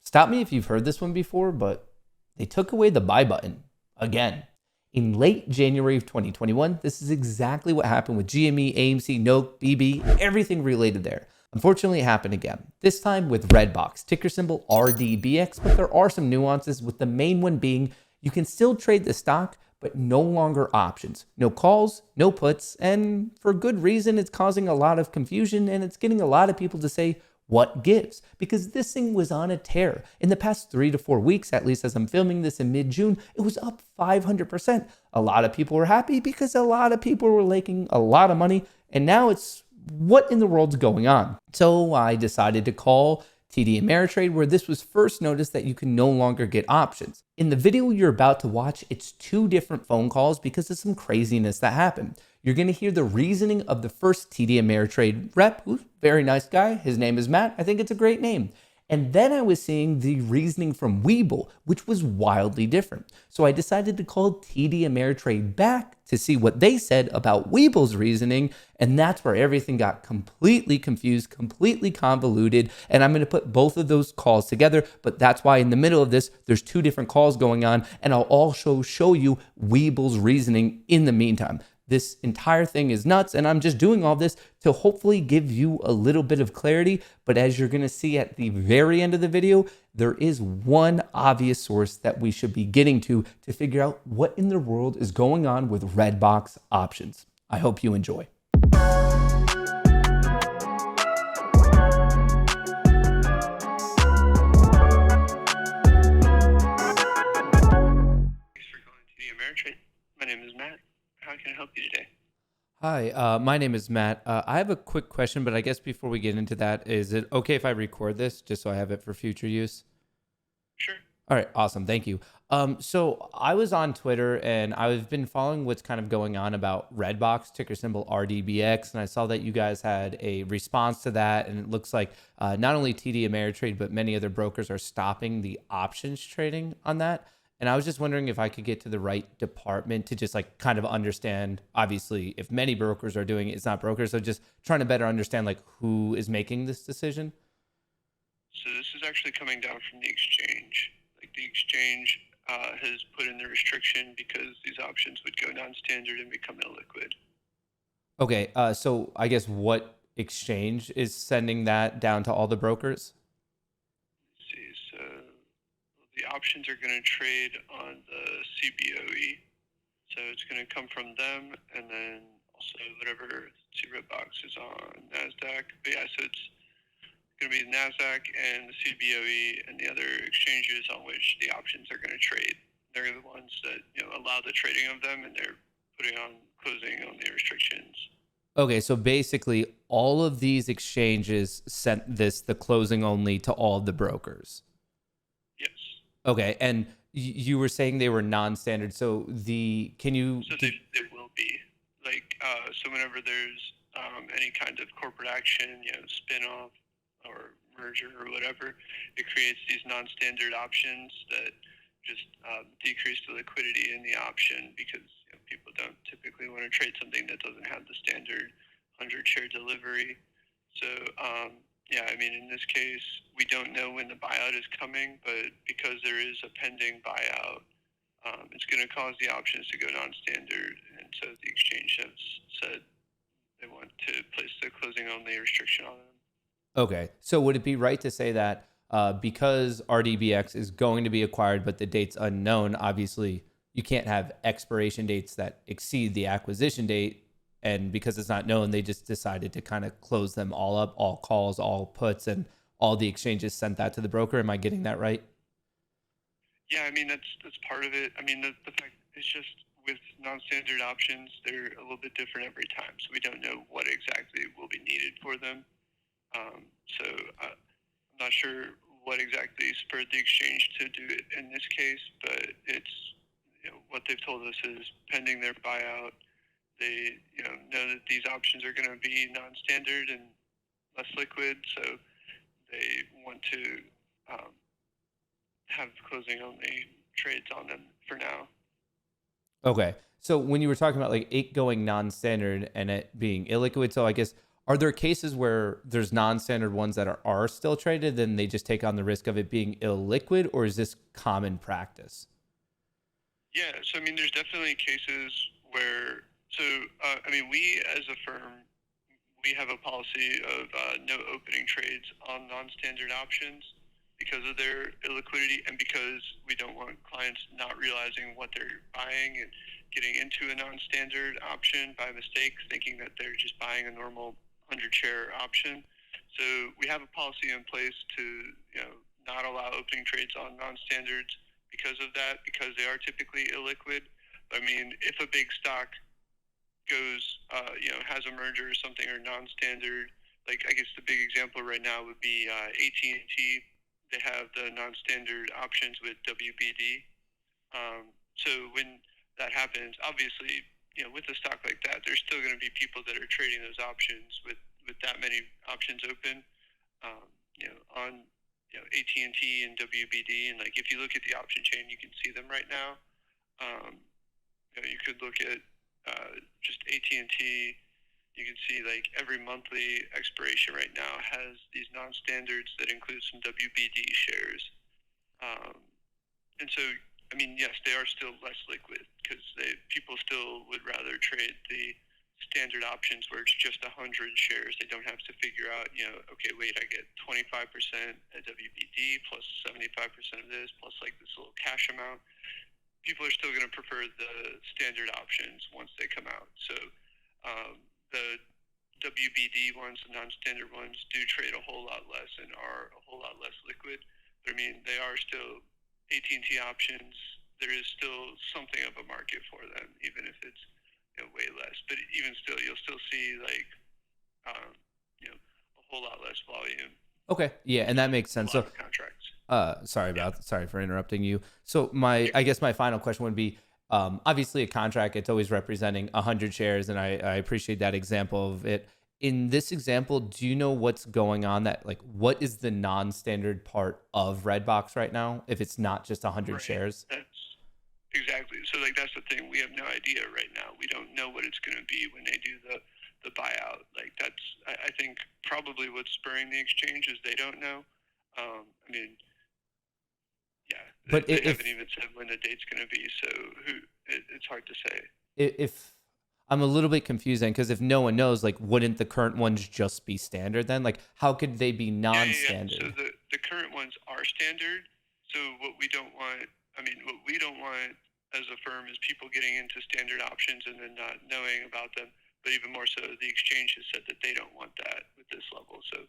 Stop me if you've heard this one before, but they took away the buy button again. In late January of 2021, this is exactly what happened with GME, AMC, Note, BB, everything related there. Unfortunately, it happened again, this time with Redbox, ticker symbol RDBX, but there are some nuances, with the main one being you can still trade the stock, but no longer options. No calls, no puts, and for good reason, it's causing a lot of confusion, and it's getting a lot of people to say, what gives? Because this thing was on a tear. In the past 3 to 4 weeks, at least as I'm filming this in mid-June, it was up 500%. A lot of people were happy because a lot of people were making a lot of money, and now it's what in the world's going on? So I decided to call TD Ameritrade, where this was first noticed that you can no longer get options. In the video you're about to watch, it's 2 different phone calls because of some craziness that happened. You're going to hear the reasoning of the first TD Ameritrade rep, who's a very nice guy. His name is Matt. I think it's a great name. And then I was seeing the reasoning from Webull, which was wildly different. So I decided to call TD Ameritrade back to see what they said about Webull's reasoning. And that's where everything got completely confused, completely convoluted. And I'm going to put both of those calls together. But that's why in the middle of this, there's 2 different calls going on. And I'll also show you Webull's reasoning in the meantime. This entire thing is nuts, and I'm just doing all this to hopefully give you a little bit of clarity. But as you're going to see at the very end of the video, there is one obvious source that we should be getting to figure out what in the world is going on with Redbox options. I hope you enjoy. Thanks for calling TD Ameritrade. My name is Matt. How can I help you today? Hi, my name is Matt. I have a quick question, but I guess before we get into that, is it okay if I record this just so I have it for future use? Sure. All right, awesome. Thank you. So I was on Twitter and I've been following what's kind of going on about Redbox, ticker symbol RDBX, and I saw that you guys had a response to that, and it looks like not only TD Ameritrade, but many other brokers are stopping the options trading on that. And I was just wondering if I could get to the right department to just like kind of understand, obviously, if many brokers are doing it, it's not brokers. So just trying to better understand like who is making this decision. So this is actually coming down from the exchange. Like the exchange has put in the restriction because these options would go non-standard and become illiquid. Okay, so I guess what exchange is sending that down to all the brokers? Let's see, so the options are going to trade on the CBOE. So it's going to come from them, and then also whatever Redbox is on NASDAQ. But yeah, so it's going to be the NASDAQ and the CBOE and the other exchanges on which the options are going to trade. They're the ones that allow the trading of them, and they're putting on closing only restrictions. Okay, so basically all of these exchanges sent the closing only to all of the brokers. Yes. Okay, and you were saying they were non-standard. So they will be so whenever there's any kind of corporate action, spin-off or merger or whatever, it creates these non-standard options that just decrease the liquidity in the option because people don't typically want to trade something that doesn't have the standard 100-share delivery. So in this case, we don't know when the buyout is coming, but because there is a pending buyout, it's going to cause the options to go non-standard, and so the exchange has said they want to place the closing-only restriction on them. Okay, so would it be right to say that because RDBX is going to be acquired, but the date's unknown, obviously you can't have expiration dates that exceed the acquisition date, and because it's not known, they just decided to kind of close them all up, all calls, all puts, and all the exchanges sent that to the broker. Am I getting that right? Yeah, that's part of it. The fact it's just with non-standard options, they're a little bit different every time, so we don't know what exactly will be needed for them. So I'm not sure what exactly spurred the exchange to do it in this case, but it's what they've told us is pending their buyout. They know that these options are going to be non-standard and less liquid, so they want to have closing only trades on them for now. Okay, so when you were talking about like it going non-standard and it being illiquid, so I guess Are there cases where there's non-standard ones that are still traded, then they just take on the risk of it being illiquid, or is this common practice? Yeah, so I mean, there's definitely cases where, we as a firm, we have a policy of no opening trades on non-standard options because of their illiquidity and because we don't want clients not realizing what they're buying and getting into a non-standard option by mistake, thinking that they're just buying a normal 100-share option. So we have a policy in place to not allow opening trades on non-standards because of that, because they are typically illiquid. I mean, if a big stock goes, has a merger or something or non-standard, like I guess the big example right now would be AT&T. They have the non-standard options with WBD. So when that happens, obviously, with a stock like that, there's still going to be people that are trading those options with that many options open, on AT&T and WBD. And like if you look at the option chain, you can see them right now. You could look at just AT&T. You can see like every monthly expiration right now has these non-standards that include some WBD shares. And so, I mean, yes, they are still less liquid because people still would rather trade the standard options where it's just 100 shares. They don't have to figure out, okay, wait, I get 25% at WBD plus 75% of this plus like this little cash amount. People are still going to prefer the standard options once they come out. So the WBD ones, the non-standard ones, do trade a whole lot less and are a whole lot less liquid. But I mean, they are still AT&T options. There is still something of a market for them, even if it's way less. But even still, you'll still see like a whole lot less volume. Okay, yeah, and that makes sense. A lot of contracts. Sorry for interrupting you. So I guess my final question would be, obviously a contract, it's always representing 100 shares, and I appreciate that example of it. In this example, do you know what's going on what is the non-standard part of Redbox right now, if it's not just 100 shares? That's exactly. So that's the thing. We have no idea right now. We don't know what it's going to be when they do the buyout. I think probably what's spurring the exchange is they don't know. But they haven't even said when the date's going to be, so it's hard to say. If I'm a little bit confused then, because if no one knows, wouldn't the current ones just be standard then? How could they be non-standard? Yeah. So the current ones are standard. So what we don't want as a firm is people getting into standard options and then not knowing about them. But even more so, the exchange has said that they don't want that with this level. So.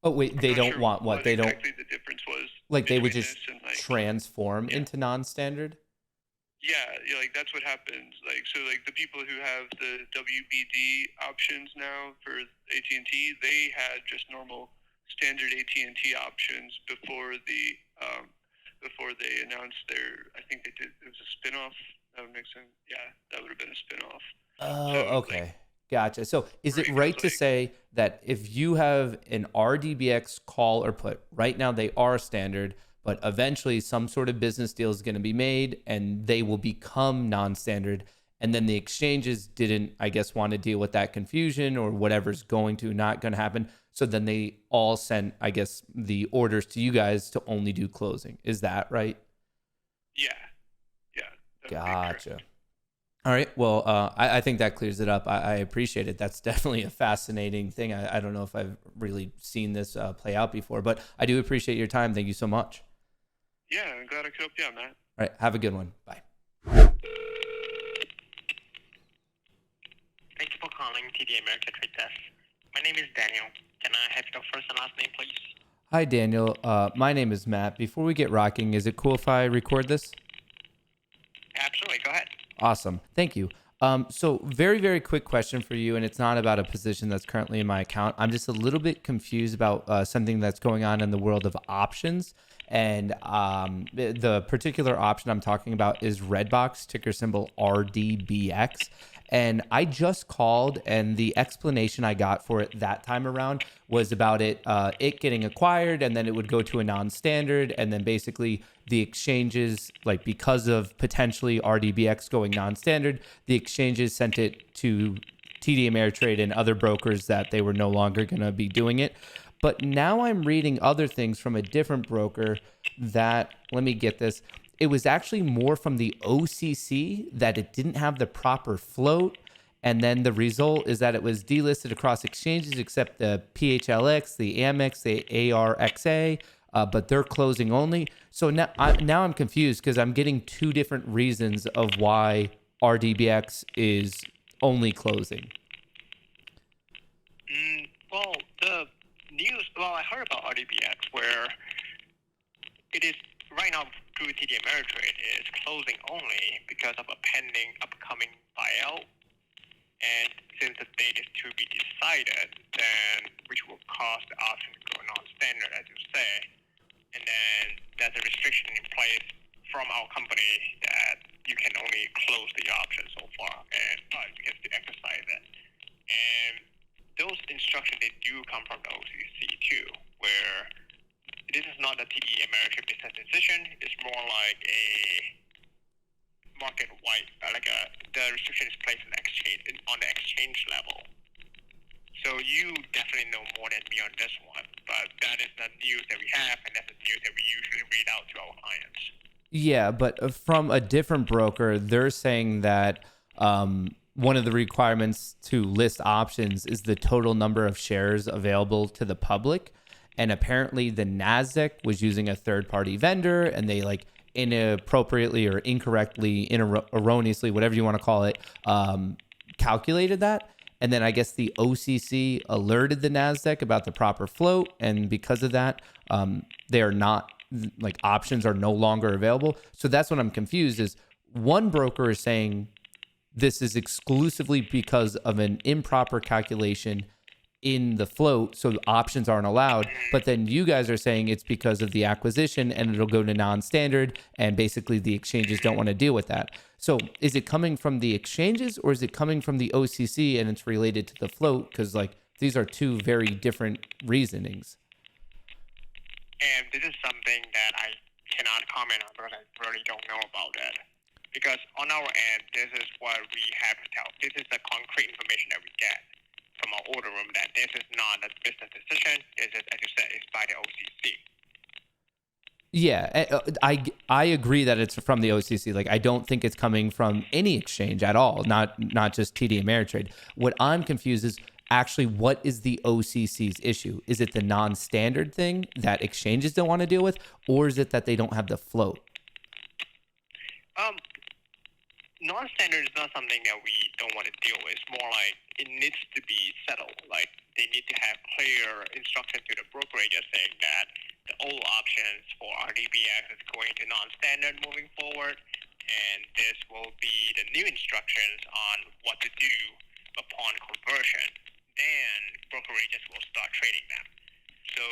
Oh wait, they don't want what? They don't. Exactly the difference was. They would just transform into non-standard. Yeah, that's what happens. The people who have the WBD options now for AT&T, they had just normal standard AT&T options before they announced their. I think it was a spinoff. That would make sense. Yeah, that would have been a spinoff. Oh, so, okay. Gotcha. So is it right to say that if you have an RDBX call or put, right now they are standard, but eventually some sort of business deal is going to be made and they will become non-standard, and then the exchanges didn't, I guess, want to deal with that confusion or whatever's not going to happen. So then they all sent, I guess, the orders to you guys to only do closing. Is that right? Yeah. Gotcha. All right. Well, I think that clears it up. I appreciate it. That's definitely a fascinating thing. I don't know if I've really seen this play out before, but I do appreciate your time. Thank you so much. Yeah, I'm glad I could help you out, Matt. All right. Have a good one. Bye. Thank you for calling TD America Trade Desk. My name is Daniel. Can I have your first and last name, please? Hi, Daniel. My name is Matt. Before we get rocking, is it cool if I record this? Absolutely. Go ahead. Awesome. Thank you. So very, very quick question for you, and it's not about a position that's currently in my account. I'm just a little bit confused about something that's going on in the world of options. And the particular option I'm talking about is Redbox, ticker symbol RDBX. And I just called, and the explanation I got for it that time around was about it getting acquired, and then it would go to a non-standard, and then basically the exchanges, because of potentially RDBX going non-standard, the exchanges sent it to TD Ameritrade and other brokers that they were no longer going to be doing it. But now I'm reading other things from a different broker that, let me get this, it was actually more from the OCC that it didn't have the proper float. And then the result is that it was delisted across exchanges except the PHLX, the Amex, the ARXA, but they're closing only. So now I'm confused because I'm getting two different reasons of why RDBX is only closing. Well, the news, I heard about RDBX where it is right now through TD Ameritrade is closing only because of a pending upcoming buyout. And since the date is to be decided, then which will cause the option to go non-standard, as you say. And then there's a restriction in place from our company that you can only close the option so far, but you can still exercise it. And those instructions, they do come from the OCC too, where this is not a TD Ameritrade business decision. It's more like a market-wide, the restriction is placed on the exchange level. So you definitely know more than me on this one, but that is the news that we have, and that's the news that we usually read out to our clients. Yeah, but from a different broker, they're saying that one of the requirements to list options is the total number of shares available to the public. And apparently the NASDAQ was using a third-party vendor, and they inappropriately or incorrectly, erroneously, whatever you want to call it, calculated that. And then I guess the OCC alerted the NASDAQ about the proper float. And because of that, they are not, options are no longer available. So that's what I'm confused is one broker is saying this is exclusively because of an improper calculation in the float, so options aren't allowed. But then you guys are saying it's because of the acquisition and it'll go to non-standard, and basically the exchanges don't want to deal with that. So is it coming from the exchanges or is it coming from the OCC and it's related to the float? Because these are two very different reasonings. And this is something that I cannot comment on because I really don't know about that. Because on our end, this is what we have to tell. This is the concrete information that we get from our order room, that this is not a business decision. This is, as you said, it's by the OCC. Yeah, I agree that it's from the OCC. I don't think it's coming from any exchange at all, not just TD Ameritrade. What I'm confused is actually what is the OCC's issue? Is it the non-standard thing that exchanges don't want to deal with, or is it that they don't have the float? Non-standard is not something that we don't want to deal with. It's more like it needs to be settled. They need to have clear instructions to the brokerage saying that the old options for RDBX is going to non-standard moving forward, and this will be the new instructions on what to do upon conversion. Then brokerages will start trading them. So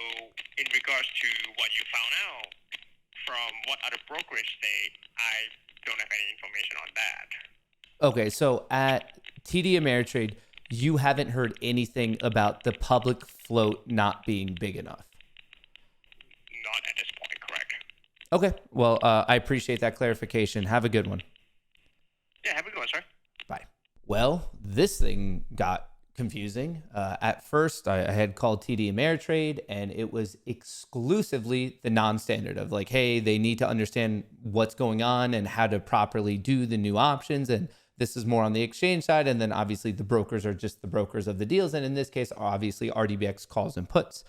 in regards to what you found out from what other brokerage say, I don't have any information on that. Okay, so at TD Ameritrade, you haven't heard anything about the public float not being big enough? Not at this point, correct. Okay, well, I appreciate that clarification. Have a good one. Yeah, have a good one, sir. Bye. Well, this thing got confusing. At first, I had called TD Ameritrade, and it was exclusively the non-standard of hey, they need to understand what's going on and how to properly do the new options. And this is more on the exchange side. And then obviously the brokers are just the brokers of the deals. And in this case, obviously RDBX calls and puts.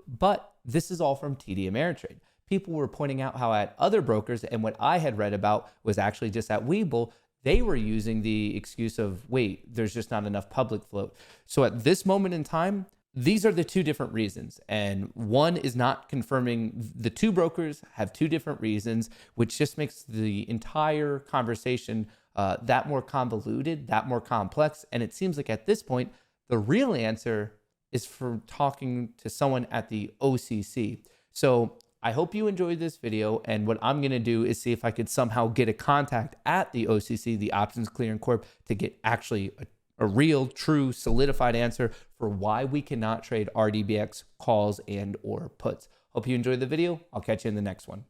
But this is all from TD Ameritrade. People were pointing out how at other brokers, and what I had read about was actually just at Webull, they were using the excuse of, wait, there's just not enough public float. So at this moment in time, these are the two different reasons. And one is not confirming. The two brokers have two different reasons, which just makes the entire conversation that more convoluted, that more complex. And it seems like at this point, the real answer is for talking to someone at the OCC. So I hope you enjoyed this video, and what I'm going to do is see if I could somehow get a contact at the OCC, the Options Clearing Corp, to get actually a real, true, solidified answer for why we cannot trade RDBX calls and or puts. Hope you enjoyed the video. I'll catch you in the next one.